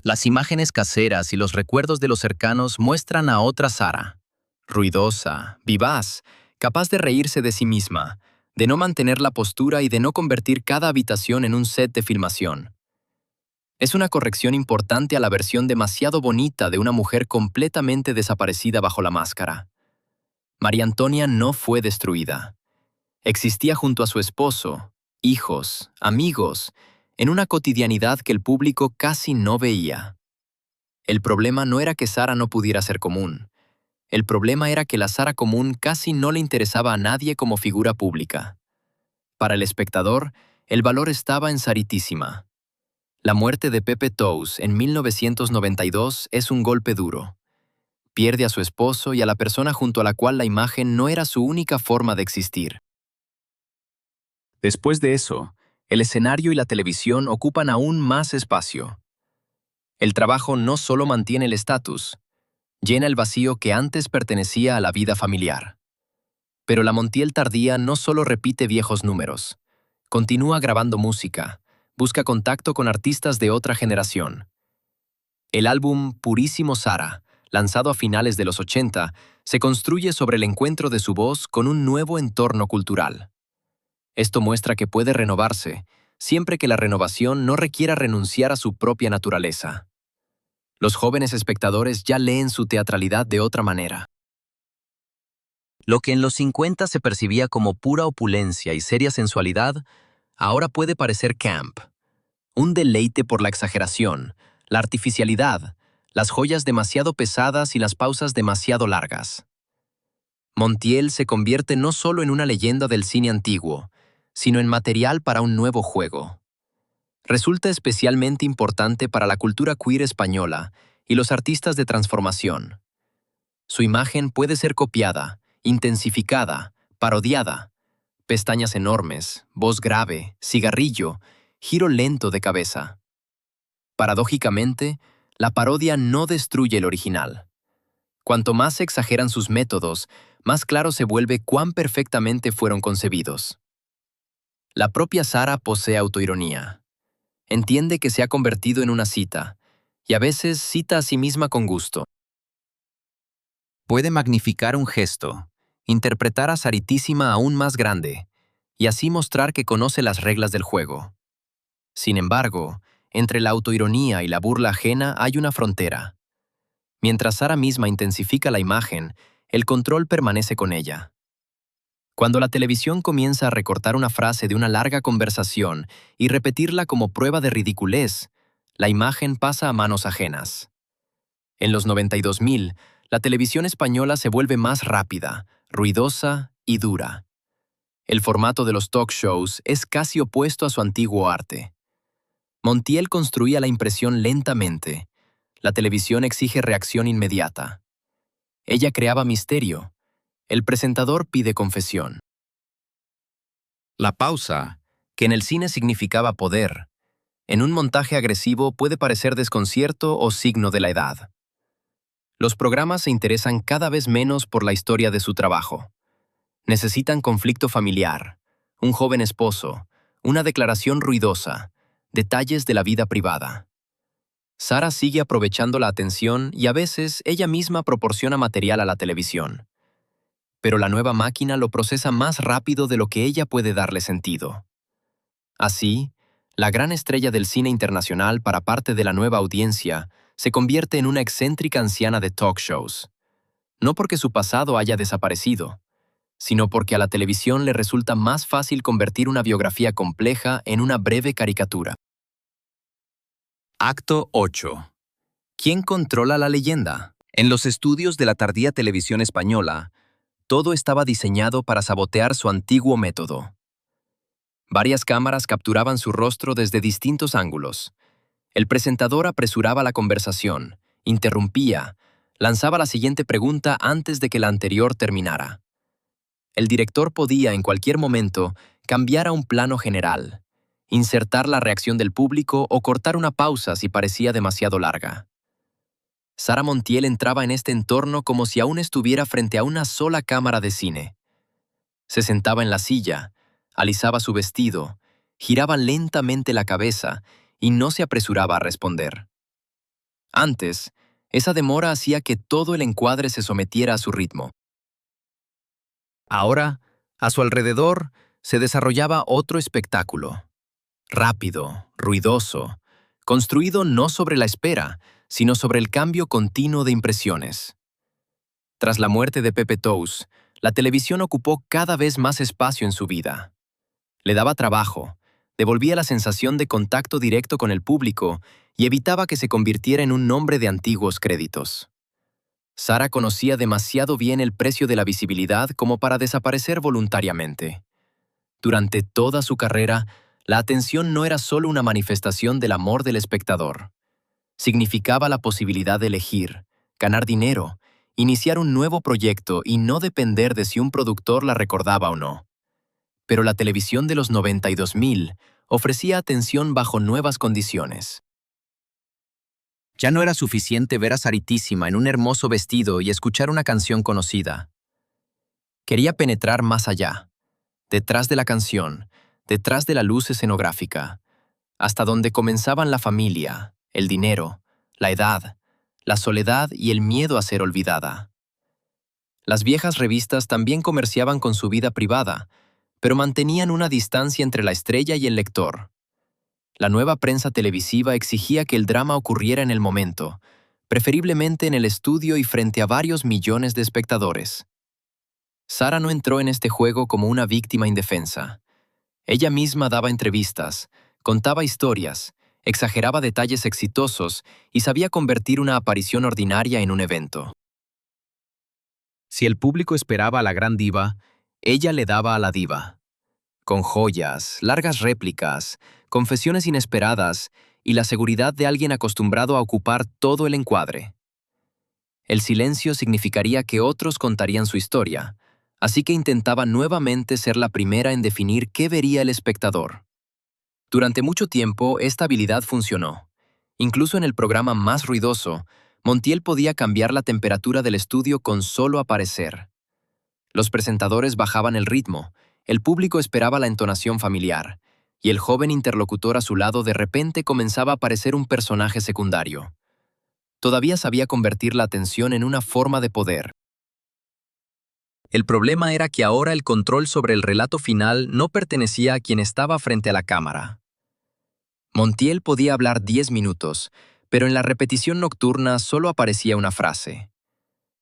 Las imágenes caseras y los recuerdos de los cercanos muestran a otra Sara. Ruidosa, vivaz, capaz de reírse de sí misma, de no mantener la postura y de no convertir cada habitación en un set de filmación. Es una corrección importante a la versión demasiado bonita de una mujer completamente desaparecida bajo la máscara. María Antonia no fue destruida. Existía junto a su esposo, hijos, amigos, en una cotidianidad que el público casi no veía. El problema no era que Sara no pudiera ser común. El problema era que la Sara común casi no le interesaba a nadie como figura pública. Para el espectador, el valor estaba en Saritísima. La muerte de Pepe Tous en 1992 es un golpe duro. Pierde a su esposo y a la persona junto a la cual la imagen no era su única forma de existir. Después de eso, el escenario y la televisión ocupan aún más espacio. El trabajo no solo mantiene el estatus, llena el vacío que antes pertenecía a la vida familiar. Pero la Montiel tardía no solo repite viejos números, continúa grabando música, busca contacto con artistas de otra generación. El álbum Purísimo Sara, lanzado a finales de los 80, se construye sobre el encuentro de su voz con un nuevo entorno cultural. Esto muestra que puede renovarse, siempre que la renovación no requiera renunciar a su propia naturaleza. Los jóvenes espectadores ya leen su teatralidad de otra manera. Lo que en los 50 se percibía como pura opulencia y seria sensualidad, ahora puede parecer camp. un deleite por la exageración, la artificialidad, las joyas demasiado pesadas y las pausas demasiado largas. Montiel se convierte no solo en una leyenda del cine antiguo, sino en material para un nuevo juego. Resulta especialmente importante para la cultura queer española y los artistas de transformación. Su imagen puede ser copiada, intensificada, parodiada. Pestañas enormes, voz grave, cigarrillo, giro lento de cabeza. Paradójicamente, la parodia no destruye el original. Cuanto más se exageran sus métodos, más claro se vuelve cuán perfectamente fueron concebidos. La propia Sara posee autoironía. Entiende que se ha convertido en una cita, y a veces cita a sí misma con gusto. Puede magnificar un gesto, interpretar a Saritísima aún más grande, y así mostrar que conoce las reglas del juego. Sin embargo, entre la autoironía y la burla ajena hay una frontera. Mientras Sara misma intensifica la imagen, el control permanece con ella. Cuando la televisión comienza a recortar una frase de una larga conversación y repetirla como prueba de ridiculez, la imagen pasa a manos ajenas. En los 92.000, la televisión española se vuelve más rápida, ruidosa y dura. El formato de los talk shows es casi opuesto a su antiguo arte. Montiel construía la impresión lentamente. La televisión exige reacción inmediata. Ella creaba misterio. El presentador pide confesión. La pausa, que en el cine significaba poder, en un montaje agresivo puede parecer desconcierto o signo de la edad. Los programas se interesan cada vez menos por la historia de su trabajo. Necesitan conflicto familiar, un joven esposo, una declaración ruidosa, detalles de la vida privada. Sara sigue aprovechando la atención y a veces ella misma proporciona material a la televisión. Pero la nueva máquina lo procesa más rápido de lo que ella puede darle sentido. Así, la gran estrella del cine internacional para parte de la nueva audiencia se convierte en una excéntrica anciana de talk shows. No porque su pasado haya desaparecido, sino porque a la televisión le resulta más fácil convertir una biografía compleja en una breve caricatura. Acto 8. ¿Quién controla la leyenda? En los estudios de la tardía televisión española, todo estaba diseñado para sabotear su antiguo método. Varias cámaras capturaban su rostro desde distintos ángulos. El presentador apresuraba la conversación, interrumpía, lanzaba la siguiente pregunta antes de que la anterior terminara. El director podía, en cualquier momento, cambiar a un plano general, insertar la reacción del público o cortar una pausa si parecía demasiado larga. Sara Montiel entraba en este entorno como si aún estuviera frente a una sola cámara de cine. Se sentaba en la silla, alisaba su vestido, giraba lentamente la cabeza y no se apresuraba a responder. Antes, esa demora hacía que todo el encuadre se sometiera a su ritmo. Ahora, a su alrededor, se desarrollaba otro espectáculo. Rápido, ruidoso, construido no sobre la espera, sino sobre el cambio continuo de impresiones. Tras la muerte de Pepe Tous, la televisión ocupó cada vez más espacio en su vida. Le daba trabajo, devolvía la sensación de contacto directo con el público y evitaba que se convirtiera en un nombre de antiguos créditos. Sara conocía demasiado bien el precio de la visibilidad como para desaparecer voluntariamente. Durante toda su carrera, la atención no era solo una manifestación del amor del espectador. Significaba la posibilidad de elegir, ganar dinero, iniciar un nuevo proyecto y no depender de si un productor la recordaba o no. Pero la televisión de los 92.000 ofrecía atención bajo nuevas condiciones. Ya no era suficiente ver a Saritísima en un hermoso vestido y escuchar una canción conocida. Quería penetrar más allá, detrás de la canción, detrás de la luz escenográfica, hasta donde comenzaban la familia, el dinero, la edad, la soledad y el miedo a ser olvidada. Las viejas revistas también comerciaban con su vida privada, pero mantenían una distancia entre la estrella y el lector. La nueva prensa televisiva exigía que el drama ocurriera en el momento, preferiblemente en el estudio y frente a varios millones de espectadores. Sara no entró en este juego como una víctima indefensa. Ella misma daba entrevistas, contaba historias, exageraba detalles exitosos y sabía convertir una aparición ordinaria en un evento. Si el público esperaba a la gran diva, ella le daba a la diva. Con joyas, largas réplicas, confesiones inesperadas y la seguridad de alguien acostumbrado a ocupar todo el encuadre. El silencio significaría que otros contarían su historia, así que intentaba nuevamente ser la primera en definir qué vería el espectador. Durante mucho tiempo, esta habilidad funcionó. Incluso en el programa más ruidoso, Montiel podía cambiar la temperatura del estudio con solo aparecer. Los presentadores bajaban el ritmo, el público esperaba la entonación familiar, y el joven interlocutor a su lado de repente comenzaba a parecer un personaje secundario. Todavía sabía convertir la atención en una forma de poder. El problema era que ahora el control sobre el relato final no pertenecía a quien estaba frente a la cámara. Montiel podía hablar 10 minutos, pero en la repetición nocturna solo aparecía una frase.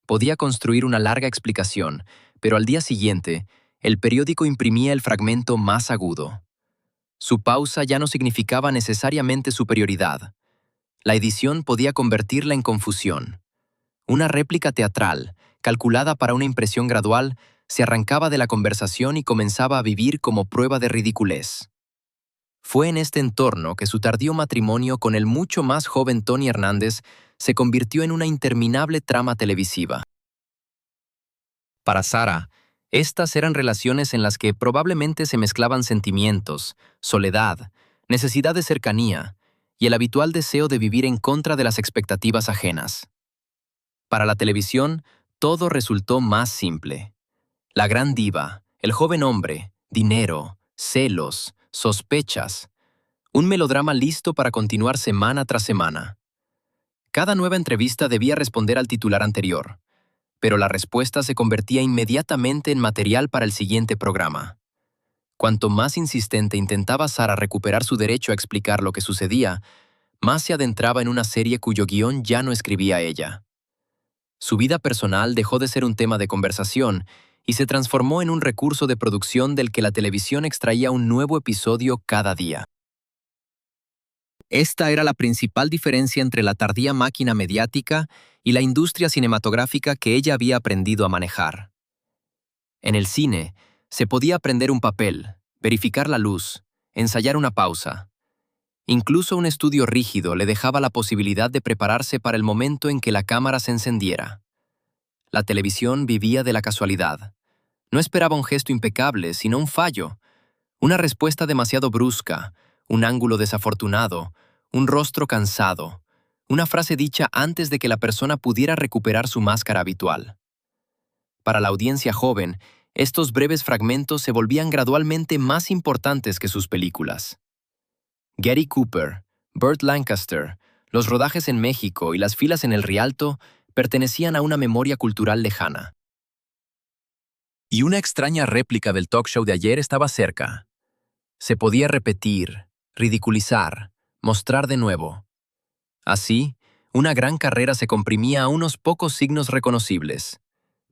Podía construir una larga explicación, pero al día siguiente, el periódico imprimía el fragmento más agudo. Su pausa ya no significaba necesariamente superioridad. La edición podía convertirla en confusión. Una réplica teatral, calculada para una impresión gradual, se arrancaba de la conversación y comenzaba a vivir como prueba de ridiculez. Fue en este entorno que su tardío matrimonio con el mucho más joven Tony Hernández se convirtió en una interminable trama televisiva. Para Sara, estas eran relaciones en las que probablemente se mezclaban sentimientos, soledad, necesidad de cercanía y el habitual deseo de vivir en contra de las expectativas ajenas. Para la televisión, todo resultó más simple. La gran diva, el joven hombre, dinero, celos, sospechas. Un melodrama listo para continuar semana tras semana. Cada nueva entrevista debía responder al titular anterior, pero la respuesta se convertía inmediatamente en material para el siguiente programa. Cuanto más insistente intentaba Sara recuperar su derecho a explicar lo que sucedía, más se adentraba en una serie cuyo guión ya no escribía ella. Su vida personal dejó de ser un tema de conversación y se transformó en un recurso de producción del que la televisión extraía un nuevo episodio cada día. Esta era la principal diferencia entre la tardía máquina mediática y la industria cinematográfica que ella había aprendido a manejar. En el cine, se podía aprender un papel, verificar la luz, ensayar una pausa. Incluso un estudio rígido le dejaba la posibilidad de prepararse para el momento en que la cámara se encendiera. La televisión vivía de la casualidad. No esperaba un gesto impecable, sino un fallo, una respuesta demasiado brusca, un ángulo desafortunado, un rostro cansado, una frase dicha antes de que la persona pudiera recuperar su máscara habitual. Para la audiencia joven, estos breves fragmentos se volvían gradualmente más importantes que sus películas. Gary Cooper, Burt Lancaster, los rodajes en México y las filas en el Rialto pertenecían a una memoria cultural lejana. Y una extraña réplica del talk show de ayer estaba cerca. Se podía repetir, ridiculizar, mostrar de nuevo. Así, una gran carrera se comprimía a unos pocos signos reconocibles.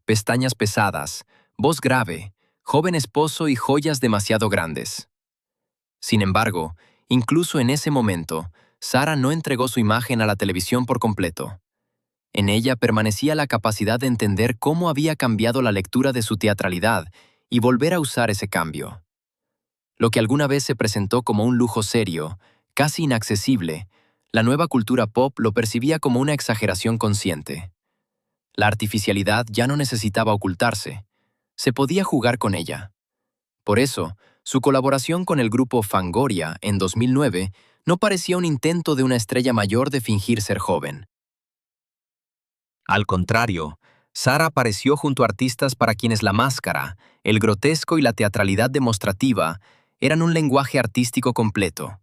Pestañas pesadas, voz grave, joven esposo y joyas demasiado grandes. Sin embargo, incluso en ese momento, Sara no entregó su imagen a la televisión por completo. En ella permanecía la capacidad de entender cómo había cambiado la lectura de su teatralidad y volver a usar ese cambio. Lo que alguna vez se presentó como un lujo serio, casi inaccesible, la nueva cultura pop lo percibía como una exageración consciente. La artificialidad ya no necesitaba ocultarse. Se podía jugar con ella. Por eso, su colaboración con el grupo Fangoria en 2009 no parecía un intento de una estrella mayor de fingir ser joven. Al contrario, Sara apareció junto a artistas para quienes la máscara, el grotesco y la teatralidad demostrativa eran un lenguaje artístico completo.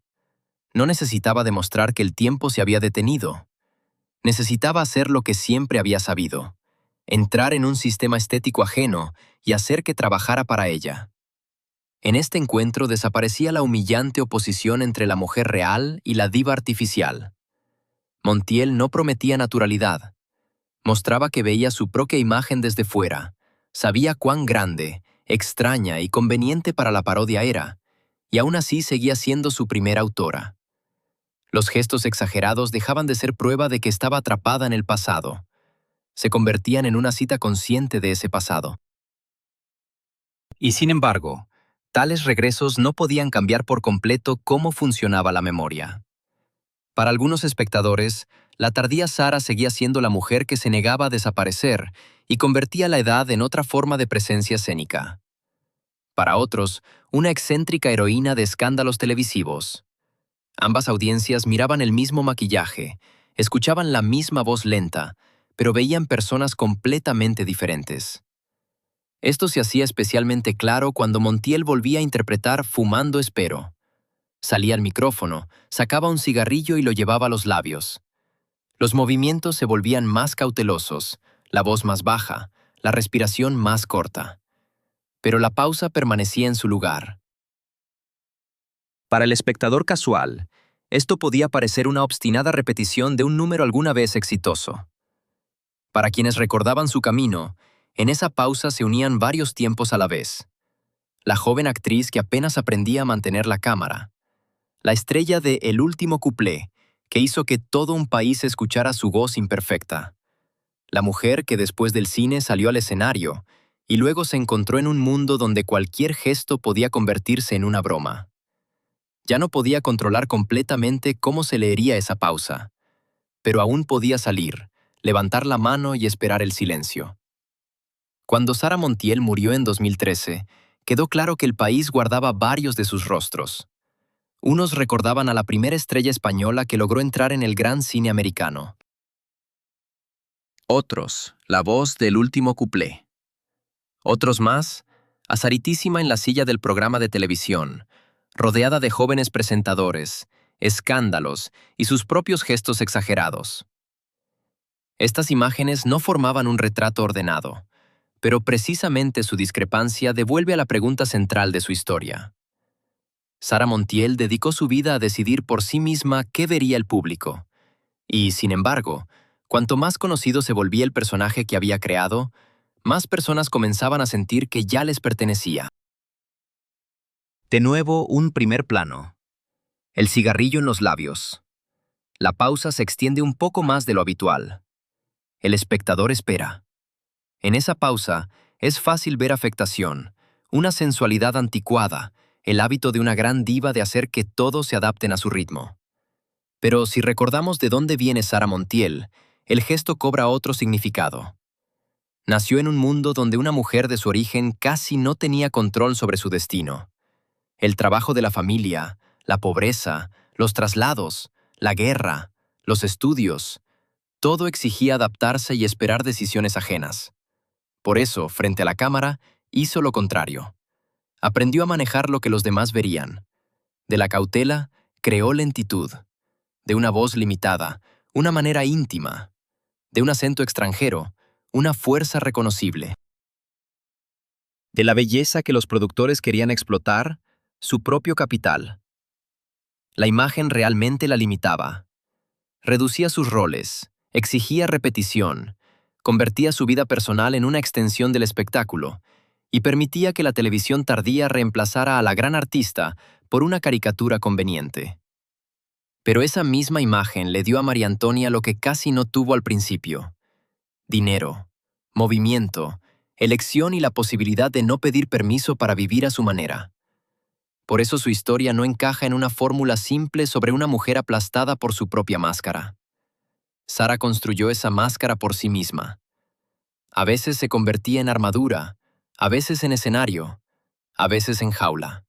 No necesitaba demostrar que el tiempo se había detenido. Necesitaba hacer lo que siempre había sabido: entrar en un sistema estético ajeno y hacer que trabajara para ella. En este encuentro desaparecía la humillante oposición entre la mujer real y la diva artificial. Montiel no prometía naturalidad. Mostraba que veía su propia imagen desde fuera, sabía cuán grande, extraña y conveniente para la parodia era, y aún así seguía siendo su primera autora. Los gestos exagerados dejaban de ser prueba de que estaba atrapada en el pasado. Se convertían en una cita consciente de ese pasado. Y sin embargo, tales regresos no podían cambiar por completo cómo funcionaba la memoria. Para algunos espectadores, la tardía Sarah seguía siendo la mujer que se negaba a desaparecer y convertía la edad en otra forma de presencia escénica. Para otros, una excéntrica heroína de escándalos televisivos. Ambas audiencias miraban el mismo maquillaje, escuchaban la misma voz lenta, pero veían personas completamente diferentes. Esto se hacía especialmente claro cuando Montiel volvía a interpretar Fumando Espero. Salía al micrófono, sacaba un cigarrillo y lo llevaba a los labios. Los movimientos se volvían más cautelosos, la voz más baja, la respiración más corta. Pero la pausa permanecía en su lugar. Para el espectador casual, esto podía parecer una obstinada repetición de un número alguna vez exitoso. Para quienes recordaban su camino, en esa pausa se unían varios tiempos a la vez. La joven actriz que apenas aprendía a mantener la cámara. La estrella de El último cuplé, que hizo que todo un país escuchara su voz imperfecta. La mujer que después del cine salió al escenario y luego se encontró en un mundo donde cualquier gesto podía convertirse en una broma. Ya no podía controlar completamente cómo se leería esa pausa, pero aún podía salir, levantar la mano y esperar el silencio. Cuando Sarah Montiel murió en 2013, quedó claro que el país guardaba varios de sus rostros. Unos recordaban a la primera estrella española que logró entrar en el gran cine americano. Otros, la voz del último cuplé. Otros más, azaritísima en la silla del programa de televisión, rodeada de jóvenes presentadores, escándalos y sus propios gestos exagerados. Estas imágenes no formaban un retrato ordenado, pero precisamente su discrepancia devuelve a la pregunta central de su historia. Sarah Montiel dedicó su vida a decidir por sí misma qué vería el público. Y, sin embargo, cuanto más conocido se volvía el personaje que había creado, más personas comenzaban a sentir que ya les pertenecía. De nuevo, un primer plano. El cigarrillo en los labios. La pausa se extiende un poco más de lo habitual. El espectador espera. En esa pausa, es fácil ver afectación, una sensualidad anticuada, el hábito de una gran diva de hacer que todos se adapten a su ritmo. Pero si recordamos de dónde viene Sarah Montiel, el gesto cobra otro significado. Nació en un mundo donde una mujer de su origen casi no tenía control sobre su destino. El trabajo de la familia, la pobreza, los traslados, la guerra, los estudios, todo exigía adaptarse y esperar decisiones ajenas. Por eso, frente a la cámara, hizo lo contrario. Aprendió a manejar lo que los demás verían. De la cautela, creó lentitud. De una voz limitada, una manera íntima. De un acento extranjero, una fuerza reconocible. De la belleza que los productores querían explotar, su propio capital. La imagen realmente la limitaba. Reducía sus roles, exigía repetición, convertía su vida personal en una extensión del espectáculo y permitía que la televisión tardía reemplazara a la gran artista por una caricatura conveniente. Pero esa misma imagen le dio a María Antonia lo que casi no tuvo al principio: dinero, movimiento, elección y la posibilidad de no pedir permiso para vivir a su manera. Por eso su historia no encaja en una fórmula simple sobre una mujer aplastada por su propia máscara. Sarah construyó esa máscara por sí misma. A veces se convertía en armadura, a veces en escenario, a veces en jaula.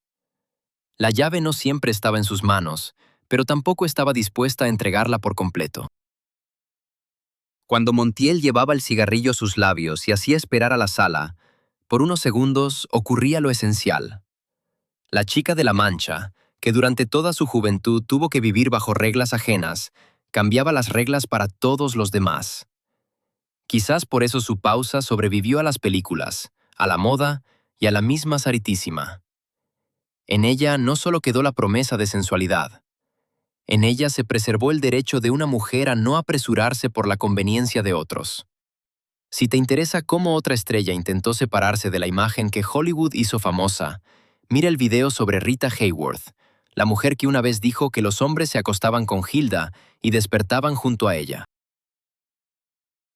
La llave no siempre estaba en sus manos, pero tampoco estaba dispuesta a entregarla por completo. Cuando Montiel llevaba el cigarrillo a sus labios y hacía esperar a la sala, por unos segundos ocurría lo esencial. La chica de La Mancha, que durante toda su juventud tuvo que vivir bajo reglas ajenas, cambiaba las reglas para todos los demás. Quizás por eso su pausa sobrevivió a las películas, a la moda y a la misma Saritísima. En ella no solo quedó la promesa de sensualidad. En ella se preservó el derecho de una mujer a no apresurarse por la conveniencia de otros. Si te interesa cómo otra estrella intentó separarse de la imagen que Hollywood hizo famosa, mira el video sobre Rita Hayworth, la mujer que una vez dijo que los hombres se acostaban con Hilda y despertaban junto a ella.